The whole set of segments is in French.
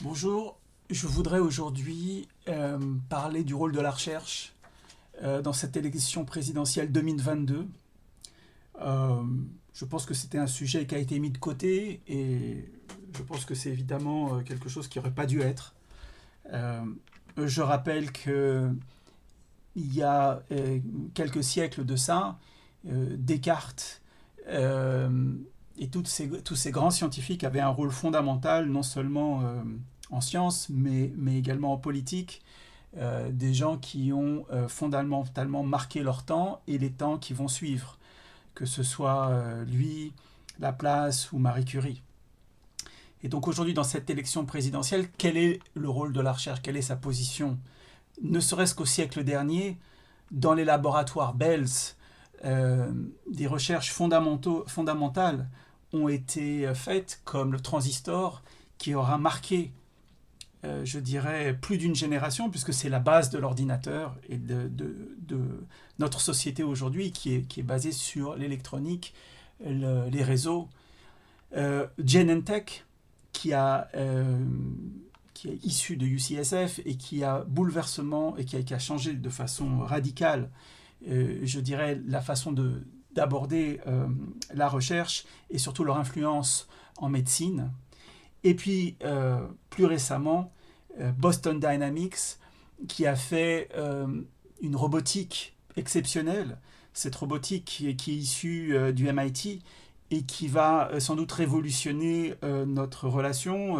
Bonjour, je voudrais aujourd'hui parler du rôle de la recherche dans cette élection présidentielle 2022. Euh, je pense que c'était un sujet qui a été mis de côté et je pense que c'est évidemment quelque chose qui n'aurait pas dû être. Euh, je rappelle que il y a quelques siècles de ça, Descartes et tous ces grands scientifiques avaient un rôle fondamental, non seulement en sciences, mais également en politique. Des gens qui ont fondamentalement marqué leur temps et les temps qui vont suivre, que ce soit lui, Laplace ou Marie Curie. Et donc aujourd'hui, dans cette élection présidentielle, quel est le rôle de la recherche? Quelle est sa position? Ne serait-ce qu'au siècle dernier, dans les laboratoires Bells, des recherches fondamentales ont été faites, comme le transistor, qui aura marqué, je dirais, plus d'une génération, puisque c'est la base de l'ordinateur et de notre société aujourd'hui, qui est basée sur l'électronique, les réseaux. Genentech, qui est issu de UCSF et qui a bouleversement et qui a changé de façon radicale, je dirais, la façon d'aborder la recherche et surtout leur influence en médecine. Et puis, plus récemment, Boston Dynamics, qui a fait une robotique exceptionnelle, cette robotique qui est issue du MIT et qui va sans doute révolutionner notre relation.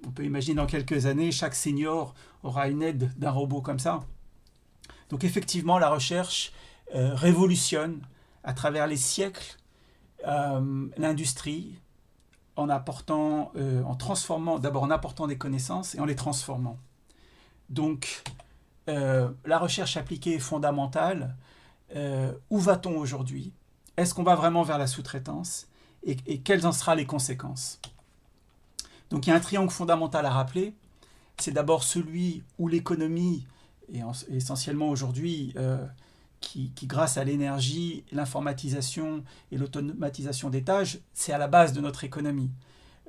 On peut imaginer dans quelques années, chaque senior aura une aide d'un robot comme ça. Donc effectivement, la recherche révolutionne à travers les siècles l'industrie en transformant, d'abord en apportant des connaissances et en les transformant. Donc la recherche appliquée est fondamentale. Où va-t-on aujourd'hui? Est-ce qu'on va vraiment vers la sous-traitance? Et quelles en seront les conséquences? Donc il y a un triangle fondamental à rappeler. C'est d'abord celui où l'économie, et essentiellement aujourd'hui, qui grâce à l'énergie, l'informatisation et l'automatisation des tâches, c'est à la base de notre économie.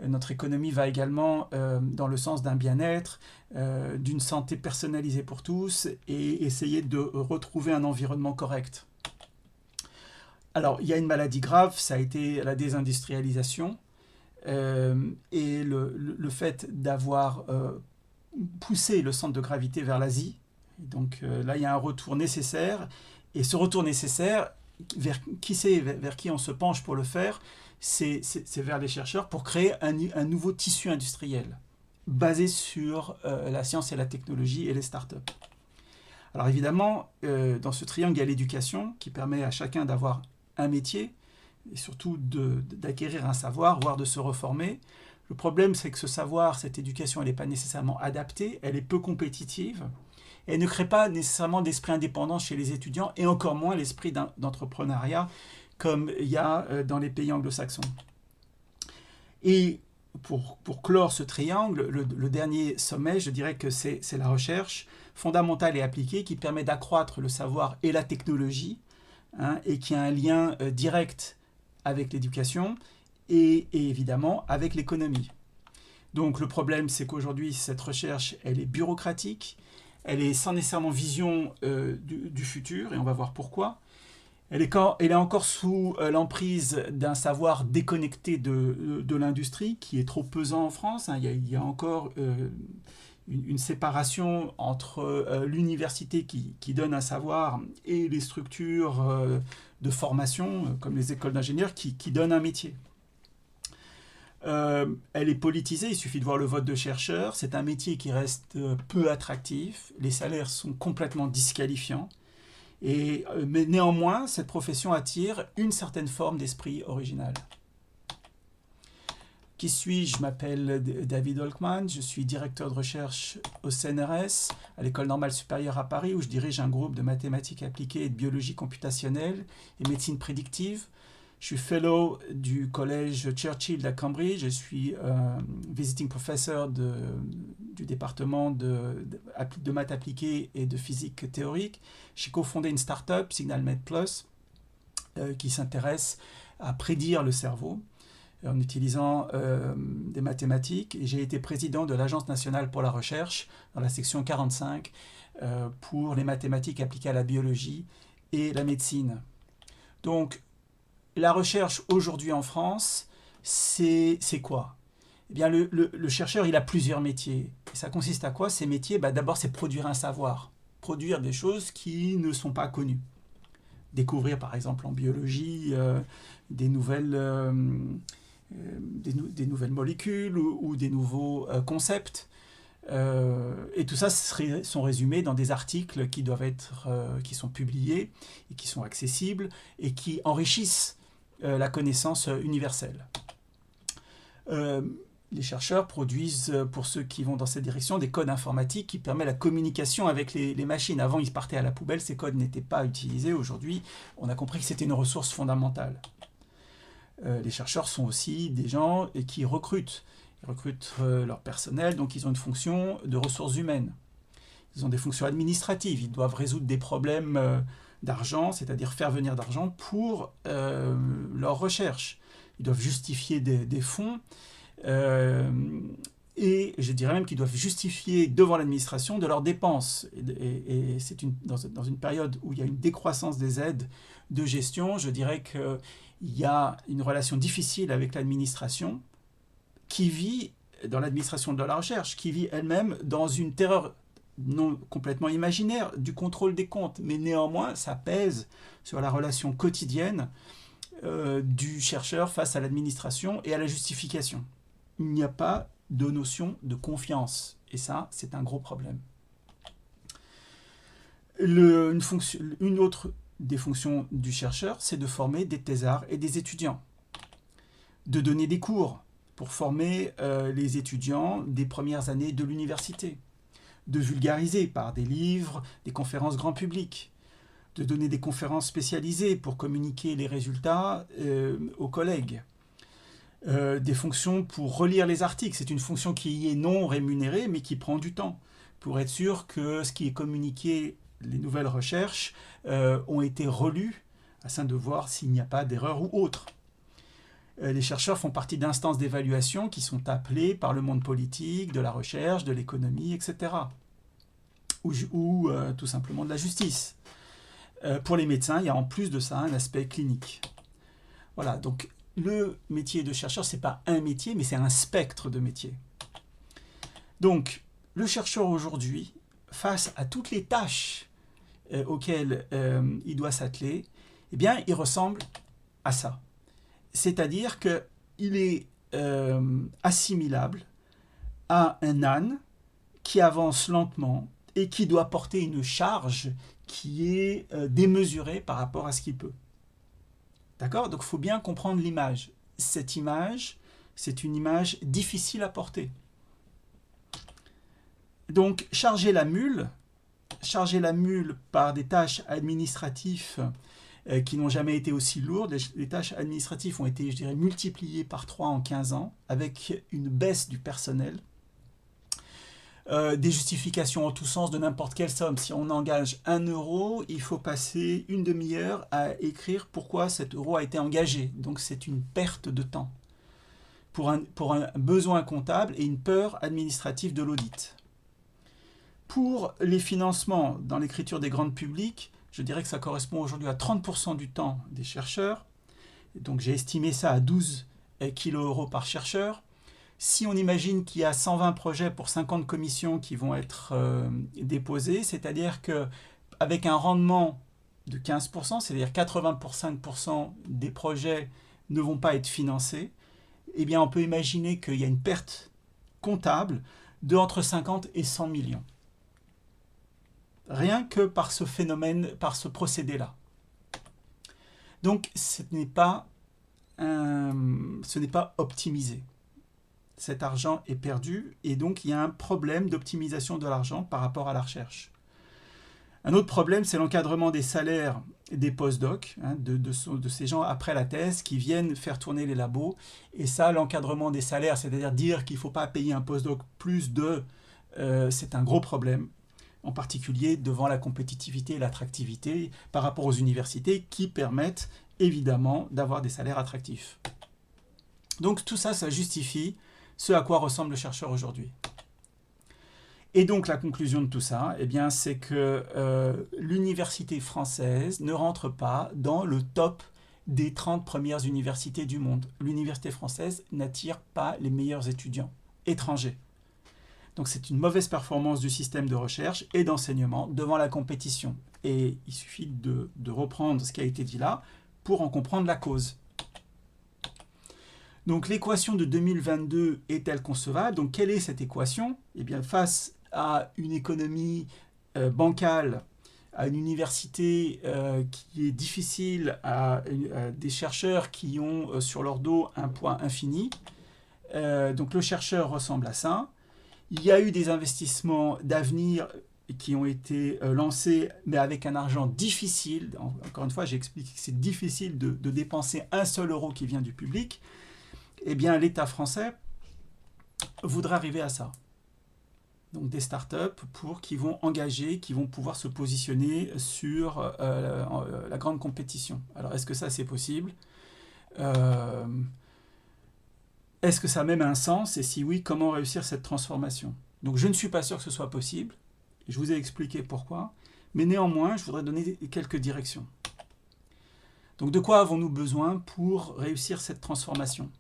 Notre économie va également dans le sens d'un bien-être, d'une santé personnalisée pour tous et essayer de retrouver un environnement correct. Alors, il y a une maladie grave, ça a été la désindustrialisation et le fait d'avoir poussé le centre de gravité vers l'Asie. Donc là, il y a un retour nécessaire. Et ce retour nécessaire, vers qui on se penche pour le faire, c'est vers les chercheurs pour créer un nouveau tissu industriel basé sur la science et la technologie et les startups. Alors évidemment, dans ce triangle, il y a l'éducation qui permet à chacun d'avoir un métier et surtout d'acquérir un savoir, voire de se reformer. Le problème, c'est que ce savoir, cette éducation, elle n'est pas nécessairement adaptée, elle est peu compétitive. Et elle ne crée pas nécessairement d'esprit indépendant chez les étudiants et encore moins l'esprit d'entrepreneuriat comme il y a dans les pays anglo-saxons. Et pour clore ce triangle, le dernier sommet, je dirais que c'est la recherche fondamentale et appliquée qui permet d'accroître le savoir et la technologie et qui a un lien direct avec l'éducation et évidemment avec l'économie. Donc le problème, c'est qu'aujourd'hui, cette recherche, elle est bureaucratique, elle est sans nécessairement vision du futur, et on va voir pourquoi. Elle est encore sous l'emprise d'un savoir déconnecté de l'industrie, qui est trop pesant en France. Il y a encore une séparation entre l'université qui donne un savoir et les structures de formation, comme les écoles d'ingénieurs, qui donnent un métier. Elle est politisée, il suffit de voir le vote de chercheurs. C'est un métier qui reste peu attractif. Les salaires sont complètement disqualifiants. Mais néanmoins, cette profession attire une certaine forme d'esprit original. Qui suis-je? Je m'appelle David Holkman, je suis directeur de recherche au CNRS, à l'École normale supérieure à Paris, où je dirige un groupe de mathématiques appliquées et de biologie computationnelle et médecine prédictive. Je suis fellow du collège Churchill à Cambridge. Je suis visiting professor du département de maths appliquées et de physique théorique. J'ai cofondé une start-up, SignalMed Plus, qui s'intéresse à prédire le cerveau. en utilisant des mathématiques. Et j'ai été président de l'Agence nationale pour la recherche, dans la section 45, pour les mathématiques appliquées à la biologie et la médecine. Donc, la recherche aujourd'hui en France, c'est quoi? Eh bien, le chercheur, il a plusieurs métiers. Et ça consiste à quoi, ces métiers? D'abord, c'est produire un savoir, produire des choses qui ne sont pas connues. Découvrir, par exemple, en biologie, des nouvelles molécules ou des nouveaux concepts. Et tout ça sont résumés dans des articles qui qui sont publiés et qui sont accessibles et qui enrichissent la connaissance universelle. Les chercheurs produisent, pour ceux qui vont dans cette direction, des codes informatiques qui permettent la communication avec les machines. Avant, ils partaient à la poubelle, ces codes n'étaient pas utilisés. Aujourd'hui, on a compris que c'était une ressource fondamentale. Les chercheurs sont aussi des gens qui recrutent. Ils recrutent leur personnel, donc ils ont une fonction de ressources humaines. Ils ont des fonctions administratives. Ils doivent résoudre des problèmes d'argent, c'est-à-dire faire venir d'argent pour leur recherche. Ils doivent justifier des fonds. Et je dirais même qu'ils doivent justifier devant l'administration de leurs dépenses. Et c'est dans une période où il y a une décroissance des aides de gestion, je dirais qu'il y a une relation difficile avec l'administration qui vit, dans l'administration de la recherche, qui vit elle-même dans une terreur non complètement imaginaire du contrôle des comptes. Mais néanmoins, ça pèse sur la relation quotidienne du chercheur face à l'administration et à la justification. Il n'y a pas de notion de confiance. Et ça, c'est un gros problème. Une autre des fonctions du chercheur, c'est de former des thésards et des étudiants. De donner des cours pour former les étudiants des premières années de l'université. De vulgariser par des livres, des conférences grand public. De donner des conférences spécialisées pour communiquer les résultats aux collègues. Des fonctions pour relire les articles. C'est une fonction qui est non rémunérée, mais qui prend du temps, pour être sûr que ce qui est communiqué, les nouvelles recherches, ont été relues, afin de voir s'il n'y a pas d'erreur ou autre. Les chercheurs font partie d'instances d'évaluation qui sont appelées par le monde politique, de la recherche, de l'économie, etc. Ou tout simplement de la justice. Pour les médecins, il y a en plus de ça un aspect clinique. Voilà, donc le métier de chercheur, ce n'est pas un métier, mais c'est un spectre de métiers. Donc, le chercheur aujourd'hui, face à toutes les tâches auxquelles il doit s'atteler, eh bien, il ressemble à ça. C'est-à-dire qu'il est assimilable à un âne qui avance lentement et qui doit porter une charge qui est démesurée par rapport à ce qu'il peut. D'accord? Donc il faut bien comprendre l'image. Cette image, c'est une image difficile à porter. Donc charger la mule par des tâches administratives qui n'ont jamais été aussi lourdes. Les tâches administratives ont été, je dirais, multipliées par 3 en 15 ans, avec une baisse du personnel. Des justifications en tous sens de n'importe quelle somme. Si on engage 1 euro, il faut passer une demi-heure à écrire pourquoi cet euro a été engagé. Donc c'est une perte de temps pour un besoin comptable et une peur administrative de l'audit. Pour les financements dans l'écriture des grandes publics, je dirais que ça correspond aujourd'hui à 30% du temps des chercheurs. Donc j'ai estimé ça à 12 kg € par chercheur. Si on imagine qu'il y a 120 projets pour 50 commissions qui vont être déposés, c'est-à-dire qu'avec un rendement de 15%, c'est-à-dire 85% des projets ne vont pas être financés, eh bien on peut imaginer qu'il y a une perte comptable de entre 50 et 100 millions. Rien que par ce phénomène, par ce procédé-là. Donc ce n'est pas optimisé. Cet argent est perdu et donc il y a un problème d'optimisation de l'argent par rapport à la recherche. Un autre problème, c'est l'encadrement des salaires des post-docs, de ces gens après la thèse qui viennent faire tourner les labos. Et ça, l'encadrement des salaires, c'est-à-dire dire qu'il ne faut pas payer un post-doc plus de... c'est un gros problème, en particulier devant la compétitivité et l'attractivité par rapport aux universités qui permettent évidemment d'avoir des salaires attractifs. Donc tout ça, ça justifie ce à quoi ressemble le chercheur aujourd'hui. Et donc la conclusion de tout ça, eh bien, c'est que l'université française ne rentre pas dans le top des 30 premières universités du monde. L'université française n'attire pas les meilleurs étudiants étrangers. Donc c'est une mauvaise performance du système de recherche et d'enseignement devant la compétition. Et il suffit de reprendre ce qui a été dit là pour en comprendre la cause. Donc l'équation de 2022 est-elle concevable? Donc quelle est cette équation? Eh bien, face à une économie bancale, à une université qui est difficile, à des chercheurs qui ont sur leur dos un poids infini, donc le chercheur ressemble à ça. Il y a eu des investissements d'avenir qui ont été lancés, mais avec un argent difficile. Encore une fois, j'explique que c'est difficile de dépenser un seul euro qui vient du public. Eh bien, l'État français voudrait arriver à ça. Donc des startups qui vont engager, qui vont pouvoir se positionner sur la grande compétition. Alors, est-ce que ça, c'est possible? Est-ce que ça a même un sens? Et si oui, comment réussir cette transformation? Donc, je ne suis pas sûr que ce soit possible. Je vous ai expliqué pourquoi. Mais néanmoins, je voudrais donner quelques directions. Donc, de quoi avons-nous besoin pour réussir cette transformation?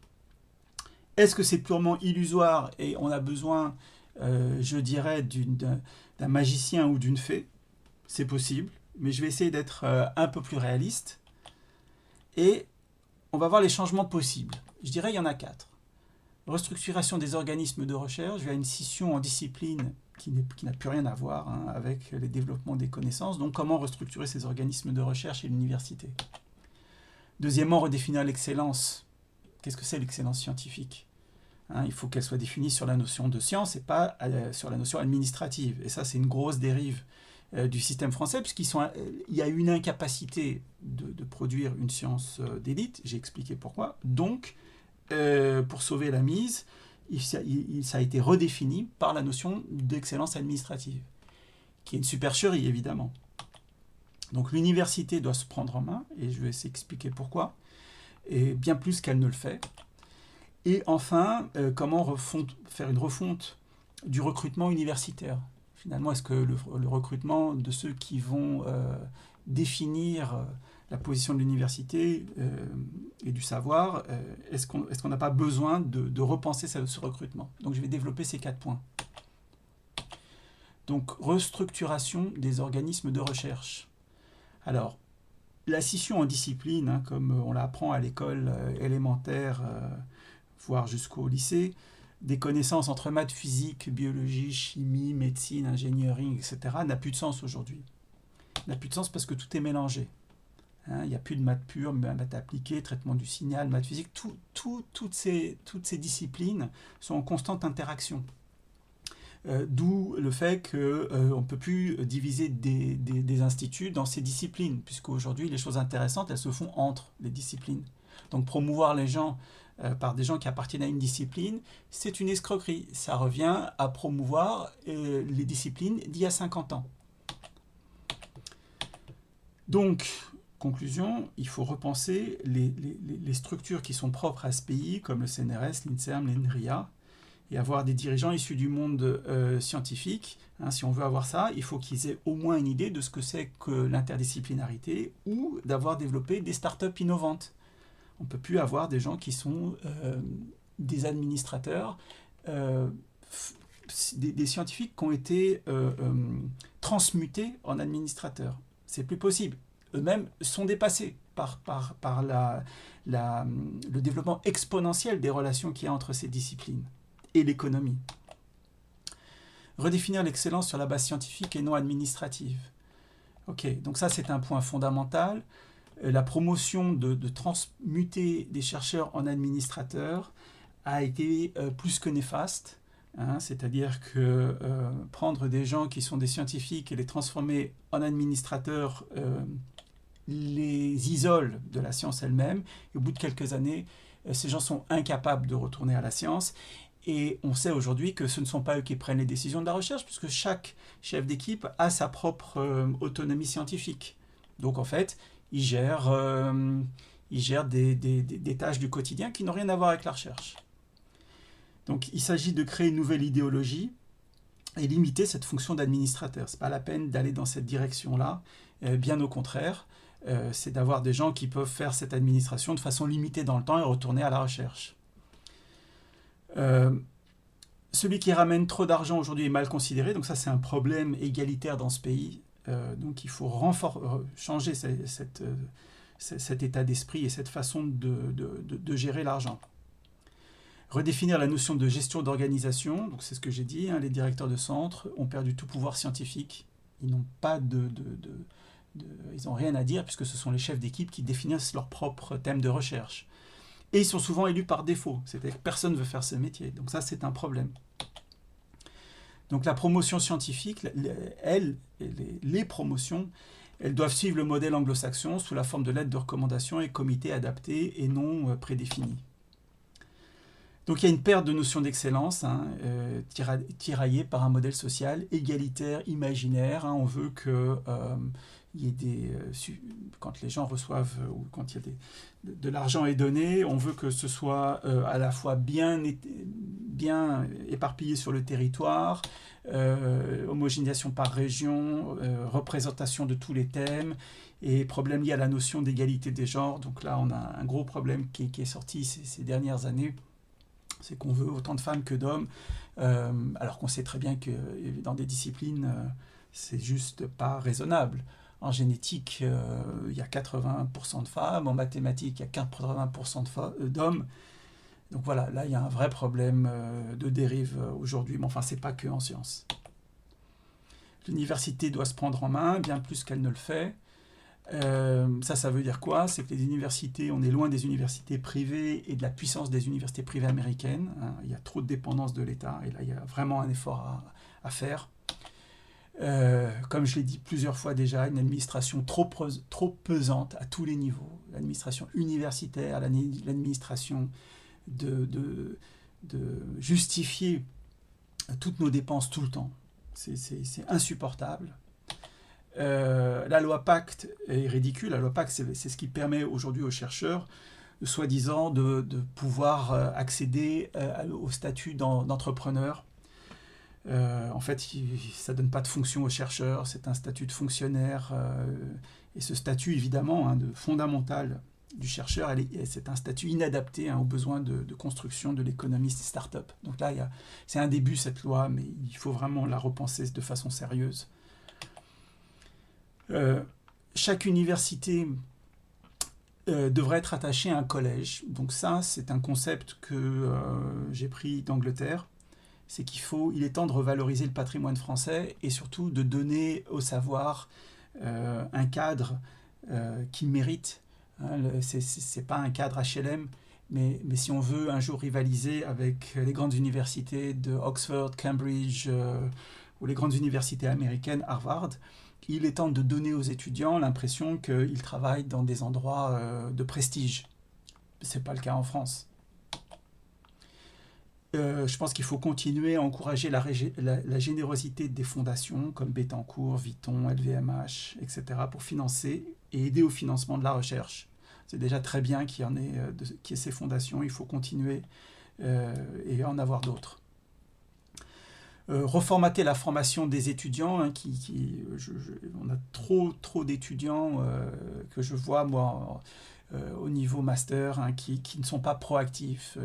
Est-ce que c'est purement illusoire et on a besoin, je dirais, d'un magicien ou d'une fée? C'est possible, mais je vais essayer d'être un peu plus réaliste. Et on va voir les changements possibles. Je dirais il y en a 4. Restructuration des organismes de recherche via une scission en discipline qui n'a plus rien à voir avec le développement des connaissances. Donc comment restructurer ces organismes de recherche et l'université? Deuxièmement, redéfinir l'excellence. Qu'est-ce que c'est l'excellence scientifique? Il faut qu'elle soit définie sur la notion de science et pas sur la notion administrative. Et ça, c'est une grosse dérive du système français, puisqu'il y a une incapacité de produire une science d'élite. J'ai expliqué pourquoi. Donc, pour sauver la mise, ça a été redéfini par la notion d'excellence administrative, qui est une supercherie, évidemment. Donc, l'université doit se prendre en main, et je vais essayer d'expliquer pourquoi, et bien plus qu'elle ne le fait. Et enfin, comment faire une refonte du recrutement universitaire? Finalement, est-ce que le recrutement de ceux qui vont définir la position de l'université et du savoir, est-ce qu'on n'a pas besoin de repenser ce recrutement? Donc, je vais développer ces 4 points. Donc, restructuration des organismes de recherche. Alors, la scission en discipline, comme on l'apprend à l'école élémentaire, voire jusqu'au lycée, des connaissances entre maths, physique, biologie, chimie, médecine, ingénierie, etc., n'a plus de sens aujourd'hui. N'a plus de sens parce que tout est mélangé. Il n'y a plus de maths pures, maths appliquées, traitement du signal, maths physique. Toutes ces disciplines sont en constante interaction. D'où le fait qu'on ne peut plus diviser des instituts dans ces disciplines, puisqu'aujourd'hui, les choses intéressantes, elles se font entre les disciplines. Donc promouvoir les gens par des gens qui appartiennent à une discipline, c'est une escroquerie. Ça revient à promouvoir les disciplines d'il y a 50 ans. Donc, conclusion, il faut repenser les structures qui sont propres à ce pays, comme le CNRS, l'INSERM, l'INRIA, et avoir des dirigeants issus du monde scientifique. Si on veut avoir ça, il faut qu'ils aient au moins une idée de ce que c'est que l'interdisciplinarité ou d'avoir développé des startups innovantes. On ne peut plus avoir des gens qui sont des administrateurs, des scientifiques qui ont été transmutés en administrateurs. C'est plus possible. Eux-mêmes sont dépassés par le développement exponentiel des relations qu'il y a entre ces disciplines et l'économie. Redéfinir l'excellence sur la base scientifique et non administrative. Ok, donc ça c'est un point fondamental. La promotion de transmuter des chercheurs en administrateurs a été plus que néfaste. C'est-à-dire que prendre des gens qui sont des scientifiques et les transformer en administrateurs les isole de la science elle-même. Et au bout de quelques années, ces gens sont incapables de retourner à la science. Et on sait aujourd'hui que ce ne sont pas eux qui prennent les décisions de la recherche, puisque chaque chef d'équipe a sa propre autonomie scientifique. Donc en fait, il gère Ils gèrent des tâches du quotidien qui n'ont rien à voir avec la recherche. Donc il s'agit de créer une nouvelle idéologie et limiter cette fonction d'administrateur. Ce n'est pas la peine d'aller dans cette direction-là, bien au contraire. C'est d'avoir des gens qui peuvent faire cette administration de façon limitée dans le temps et retourner à la recherche. Celui qui ramène trop d'argent aujourd'hui est mal considéré, donc ça c'est un problème égalitaire dans ce pays. Donc il faut changer cet état d'esprit et cette façon de gérer l'argent. Redéfinir la notion de gestion d'organisation, donc c'est ce que j'ai dit, les directeurs de centre ont perdu tout pouvoir scientifique, ils n'ont pas ils n'ont rien à dire puisque ce sont les chefs d'équipe qui définissent leur propre thème de recherche. Et ils sont souvent élus par défaut, c'est-à-dire que personne ne veut faire ce métier, donc ça c'est un problème. Donc la promotion scientifique, les promotions, elles doivent suivre le modèle anglo-saxon sous la forme de lettres de recommandation et comités adaptés et non prédéfinis. Donc il y a une perte de notion d'excellence, tiraillée par un modèle social égalitaire, imaginaire. On veut que il y ait quand les gens reçoivent ou quand il y a de l'argent est donné, on veut que ce soit à la fois bien éparpillé sur le territoire, homogénéisation par région, représentation de tous les thèmes et problème lié à la notion d'égalité des genres. Donc là, on a un gros problème qui est sorti ces dernières années. C'est qu'on veut autant de femmes que d'hommes, alors qu'on sait très bien que dans des disciplines, c'est juste pas raisonnable. En génétique, il y a 80% de femmes, en mathématiques, il y a 80% d'hommes. Donc voilà, là, il y a un vrai problème de dérive aujourd'hui, mais enfin, c'est pas que en sciences. L'université doit se prendre en main, bien plus qu'elle ne le fait. Ça veut dire quoi? C'est que les universités, on est loin des universités privées et de la puissance des universités privées américaines. Il y a trop de dépendance de l'État et là, il y a vraiment un effort à faire. Comme je l'ai dit plusieurs fois déjà, une administration trop pesante à tous les niveaux. L'administration universitaire, l'administration de justifier toutes nos dépenses tout le temps. C'est insupportable. La loi Pacte est ridicule. La loi Pacte, c'est ce qui permet aujourd'hui aux chercheurs, soi-disant, de pouvoir accéder au statut d'entrepreneur. En fait, ça ne donne pas de fonction aux chercheurs, c'est un statut de fonctionnaire. Et ce statut, évidemment, fondamental du chercheur, c'est un statut inadapté aux besoins de construction de l'économie des start-up. Donc là, c'est un début, cette loi, mais il faut vraiment la repenser de façon sérieuse. Chaque université devrait être attachée à un collège. Donc ça, c'est un concept que j'ai pris d'Angleterre. C'est il est temps de revaloriser le patrimoine français et surtout de donner au savoir un cadre qu'il mérite. C'est pas un cadre HLM, mais si on veut un jour rivaliser avec les grandes universités de Oxford, Cambridge ou les grandes universités américaines, Harvard, il est temps de donner aux étudiants l'impression qu'ils travaillent dans des endroits de prestige. Ce n'est pas le cas en France. Je pense qu'il faut continuer à encourager la générosité des fondations comme Bettencourt, Vuitton, LVMH, etc. pour financer et aider au financement de la recherche. C'est déjà très bien qu'il y ait ces fondations, il faut continuer et en avoir d'autres. Reformater la formation des étudiants, on a trop d'étudiants que je vois moi au niveau master qui ne sont pas proactifs,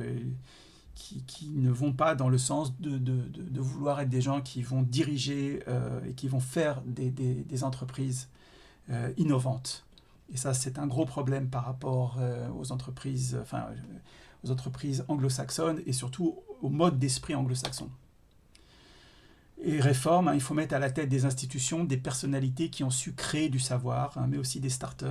qui ne vont pas dans le sens de vouloir être des gens qui vont diriger et qui vont faire des entreprises innovantes. Et ça, c'est un gros problème par rapport aux entreprises anglo-saxonnes et surtout au mode d'esprit anglo-saxon. Et réforme, il faut mettre à la tête des institutions des personnalités qui ont su créer du savoir, mais aussi des startups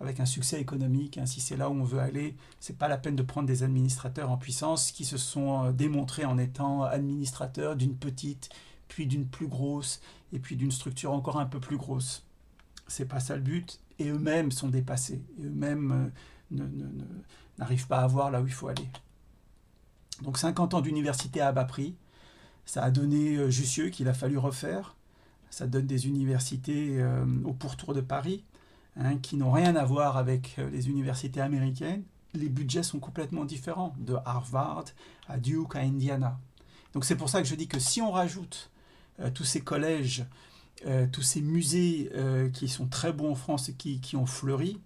avec un succès économique. Si c'est là où on veut aller, c'est pas la peine de prendre des administrateurs en puissance qui se sont démontrés en étant administrateurs d'une petite, puis d'une plus grosse, et puis d'une structure encore un peu plus grosse. C'est pas ça le but, et eux-mêmes sont dépassés, et eux-mêmes n'arrivent pas à voir là où il faut aller. Donc 50 ans d'université à bas prix, ça a donné Jussieu qu'il a fallu refaire. Ça donne des universités au pourtour de Paris, hein, qui n'ont rien à voir avec les universités américaines. Les budgets sont complètement différents, de Harvard à Duke à Indiana. Donc c'est pour ça que je dis que si on rajoute tous ces collèges, tous ces musées qui sont très bons en France et qui ont fleuri,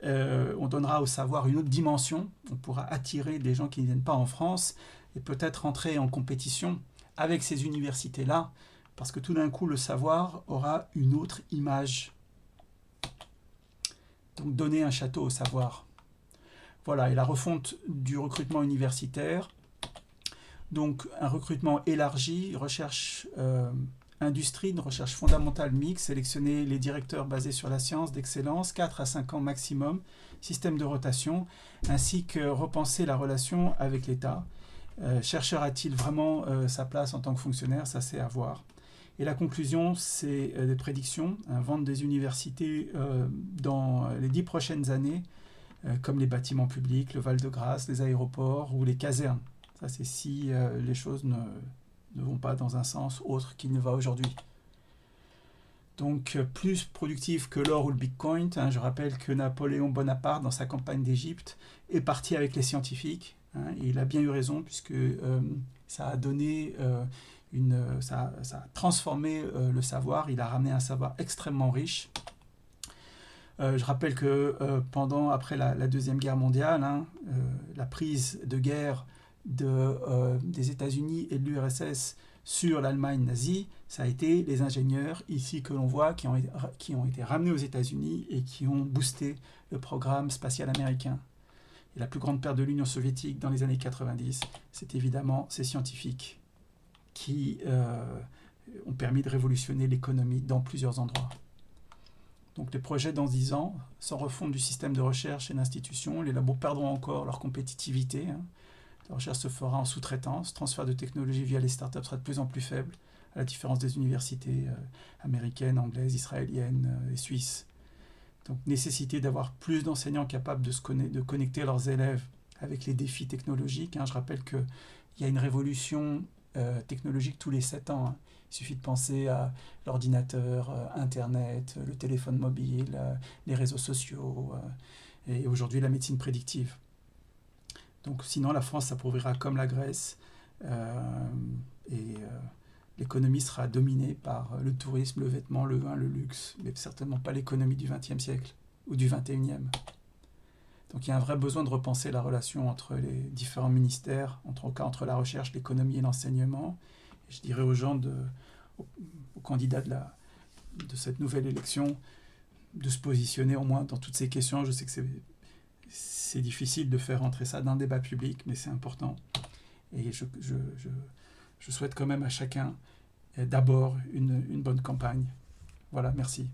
on donnera au savoir une autre dimension. On pourra attirer des gens qui ne viennent pas en France et peut-être entrer en compétition avec ces universités-là, parce que tout d'un coup, le savoir aura une autre image. Donc donner un château au savoir. Voilà, et la refonte du recrutement universitaire. Donc un recrutement élargi, recherche industrie, une recherche fondamentale mixte, sélectionner les directeurs basés sur la science d'excellence, 4 à 5 ans maximum, système de rotation, ainsi que repenser la relation avec l'État. Chercheur a-t-il vraiment sa place en tant que fonctionnaire? Ça, c'est à voir. Et la conclusion, c'est des prédictions, vente des universités dans les 10 prochaines années, comme les bâtiments publics, le Val-de-Grâce, les aéroports ou les casernes. Ça, c'est si les choses ne vont pas dans un sens autre qu'il ne va aujourd'hui. Donc, plus productif que l'or ou le Bitcoin. Hein, je rappelle que Napoléon Bonaparte, dans sa campagne d'Égypte, est parti avec les scientifiques. Hein, et il a bien eu raison, puisque ça a donné ça a transformé le savoir. Il a ramené un savoir extrêmement riche. Je rappelle que après la Deuxième Guerre mondiale, hein, la prise de guerre des États-Unis et de l'URSS sur l'Allemagne nazie, ça a été les ingénieurs ici que l'on voit qui ont été ramenés aux États-Unis et qui ont boosté le programme spatial américain. Et la plus grande perte de l'Union soviétique dans les années 90, c'est évidemment ces scientifiques qui ont permis de révolutionner l'économie dans plusieurs endroits. Donc les projets dans 10 ans, sans refonte du système de recherche et d'institutions, les labos perdront encore leur compétitivité. Hein. La recherche se fera en sous-traitance, transfert de technologie via les startups sera de plus en plus faible, à la différence des universités américaines, anglaises, israéliennes et suisses. Donc nécessité d'avoir plus d'enseignants capables de connecter leurs élèves avec les défis technologiques. Hein. Je rappelle qu'il y a une révolution technologique tous les 7 ans. Hein. Il suffit de penser à l'ordinateur, Internet, le téléphone mobile, les réseaux sociaux et aujourd'hui la médecine prédictive. Donc sinon la France s'appauvrira comme la Grèce et l'économie sera dominée par le tourisme, le vêtement, le vin, le luxe, mais certainement pas l'économie du XXe siècle ou du XXIe. Donc il y a un vrai besoin de repenser la relation entre les différents ministères, entre la recherche, l'économie et l'enseignement. Et je dirais aux gens, aux candidats de cette nouvelle élection, de se positionner au moins dans toutes ces questions. Je sais que c'est difficile de faire entrer ça dans le débat public, mais c'est important. Et je souhaite quand même à chacun d'abord une bonne campagne. Voilà, merci.